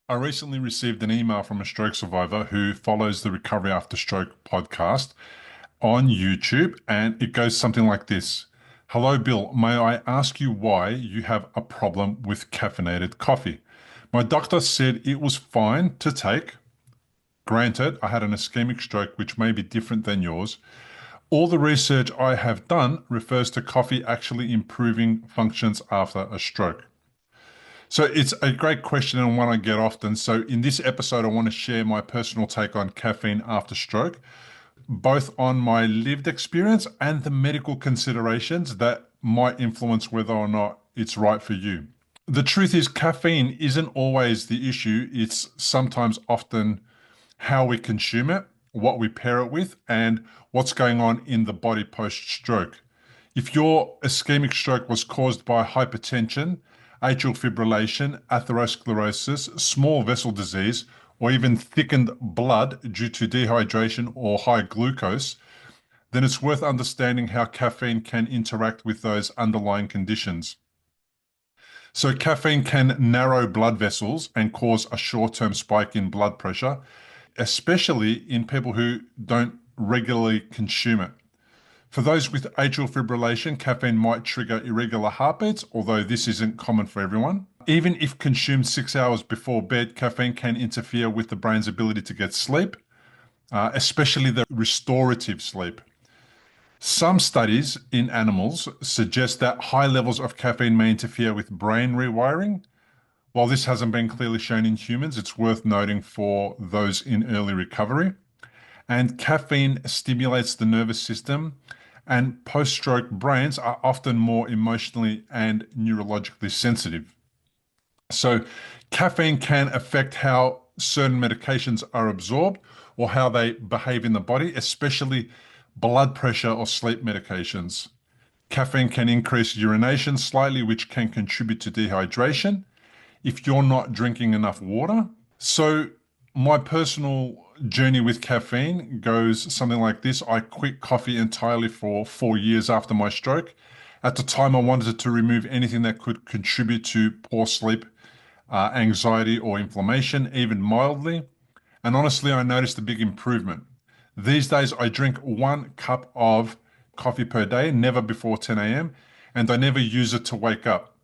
I recently received an email from a stroke survivor who follows the Recovery After Stroke podcast on YouTube, and it goes something like this. Hello, Bill. May I ask you why you have a problem with caffeinated coffee? My doctor said it was fine to take. Granted, I had an ischemic stroke, which may be different than yours. All the research I have done refers to coffee actually improving functions after a stroke. So it's a great question and one I get often. So in this episode, I want to share my personal take on caffeine after stroke, both on my lived experience and the medical considerations that might influence whether or not it's right for you. The truth is, caffeine isn't always the issue. It's sometimes often how we consume it, what we pair it with, and what's going on in the body post-stroke. If your ischemic stroke was caused by hypertension, atrial fibrillation, atherosclerosis, small vessel disease, or even thickened blood due to dehydration or high glucose, then it's worth understanding how caffeine can interact with those underlying conditions. So caffeine can narrow blood vessels and cause a short-term spike in blood pressure, especially in people who don't regularly consume it. For those with atrial fibrillation, caffeine might trigger irregular heartbeats, although this isn't common for everyone. Even if consumed 6 hours before bed, caffeine can interfere with the brain's ability to get sleep, especially the restorative sleep. Some studies in animals suggest that high levels of caffeine may interfere with brain rewiring. While this hasn't been clearly shown in humans, it's worth noting for those in early recovery. And caffeine stimulates the nervous system, and post-stroke brains are often more emotionally and neurologically sensitive. So caffeine can affect how certain medications are absorbed or how they behave in the body, especially blood pressure or sleep medications. Caffeine can increase urination slightly, which can contribute to dehydration if you're not drinking enough water. So my personal journey with caffeine goes something like this. I quit coffee entirely for 4 years after my stroke. At the time, I wanted to remove anything that could contribute to poor sleep, anxiety, or inflammation, even mildly. And honestly, I noticed a big improvement. These days, I drink 1 cup of coffee per day, never before 10 a.m., and I never use it to wake up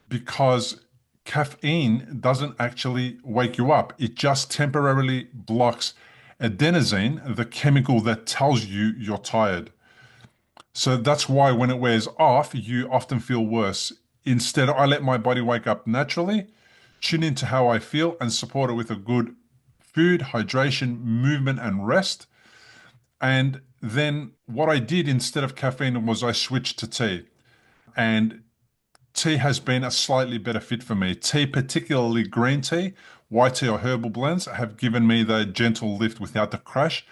because caffeine doesn't actually wake you up. It just temporarily blocks adenosine, the chemical that tells you you're tired. So that's why when it wears off, you often feel worse. Instead, I let my body wake up naturally, tune into how I feel, and support it with a good food, hydration, movement, and rest. And then what I did instead of caffeine was I switched to tea. And tea has been a slightly better fit for me. Tea, particularly green tea, white tea or herbal blends, have given me the gentle lift without the crash.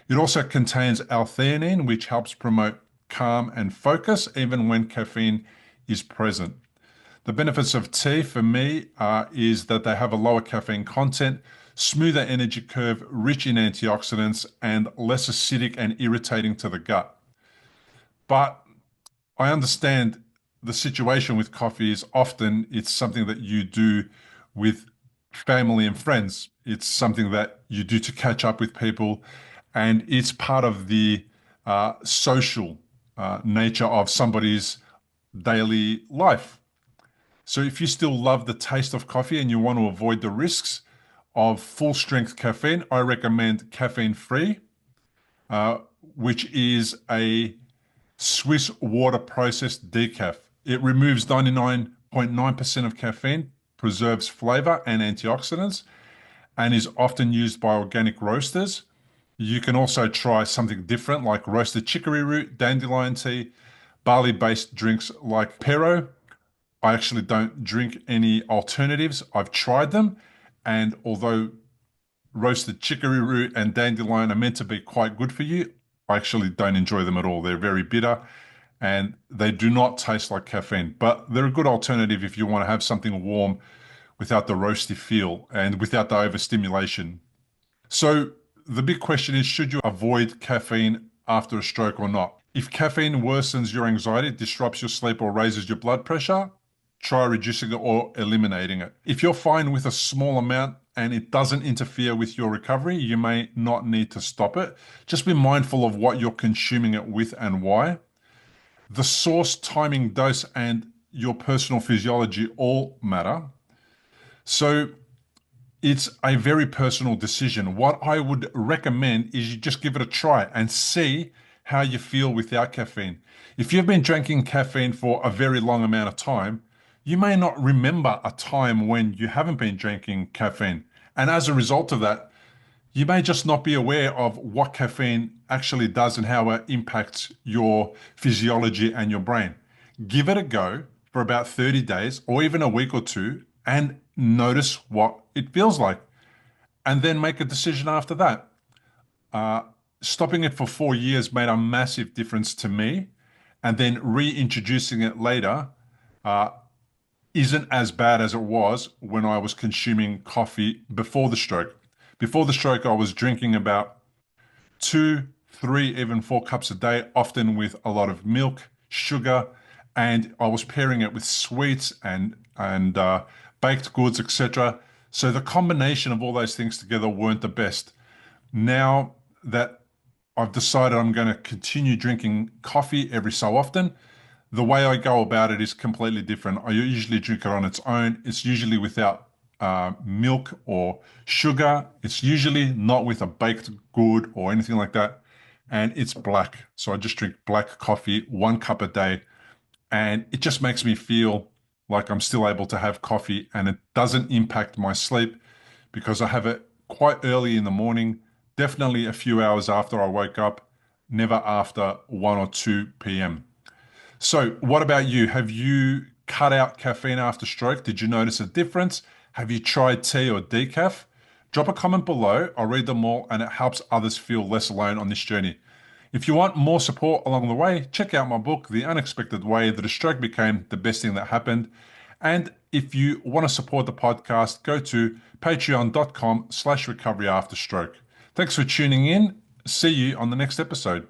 It also contains L-theanine, which helps promote calm and focus even when caffeine is present. The benefits of tea for me is that they have a lower caffeine content, smoother energy curve, rich in antioxidants, and less acidic and irritating to the gut. But I understand the situation with coffee is often it's something that you do with family and friends. It's something that you do to catch up with people, and it's part of the social nature of somebody's daily life. So if you still love the taste of coffee and you want to avoid the risks of full strength caffeine, I recommend caffeine free, which is a Swiss water processed decaf. It removes 99.9% of caffeine, preserves flavor and antioxidants, and is often used by organic roasters. You can also try something different like roasted chicory root, dandelion tea, barley-based drinks like Pero. I actually don't drink any alternatives. I've tried them, and although roasted chicory root and dandelion are meant to be quite good for you, I actually don't enjoy them at all. They're very bitter and they do not taste like caffeine, but they're a good alternative if you want to have something warm without the roasty feel and without the overstimulation. So the big question is, should you avoid caffeine after a stroke or not? If caffeine worsens your anxiety, disrupts your sleep, or raises your blood pressure, try reducing it or eliminating it. If you're fine with a small amount and it doesn't interfere with your recovery, you may not need to stop it. Just be mindful of what you're consuming it with and why. The source, timing, dose, and your personal physiology all matter. So it's a very personal decision. What I would recommend is you just give it a try and see how you feel without caffeine. If you've been drinking caffeine for a very long amount of time, you may not remember a time when you haven't been drinking caffeine. And as a result of that, you may just not be aware of what caffeine actually does and how it impacts your physiology and your brain. Give it a go for about 30 days or even a week or two and notice what it feels like. And then make a decision after that. Stopping it for 4 years made a massive difference to me. And then reintroducing it later isn't as bad as it was when I was consuming coffee before the stroke. Before the stroke, I was drinking about 2, 3, even 4 cups a day, often with a lot of milk, sugar, and I was pairing it with sweets and baked goods, etc. So the combination of all those things together weren't the best. Now that I've decided I'm going to continue drinking coffee every so often, the way I go about it is completely different. I usually drink it on its own. It's usually without milk or sugar. It's usually not with a baked good or anything like that. And it's black. So I just drink black coffee, 1 cup a day. And it just makes me feel like I'm still able to have coffee and it doesn't impact my sleep because I have it quite early in the morning, definitely a few hours after I woke up, never after 1 or 2 p.m. So, what about you? Have you cut out caffeine after stroke? Did you notice a difference? Have you tried tea or decaf? Drop a comment below. I'll read them all and it helps others feel less alone on this journey. If you want more support along the way, check out my book, The Unexpected Way That a Stroke Became the Best Thing That Happened. And if you want to support the podcast, go to patreon.com/recoveryafterstroke. Thanks for tuning in. See you on the next episode.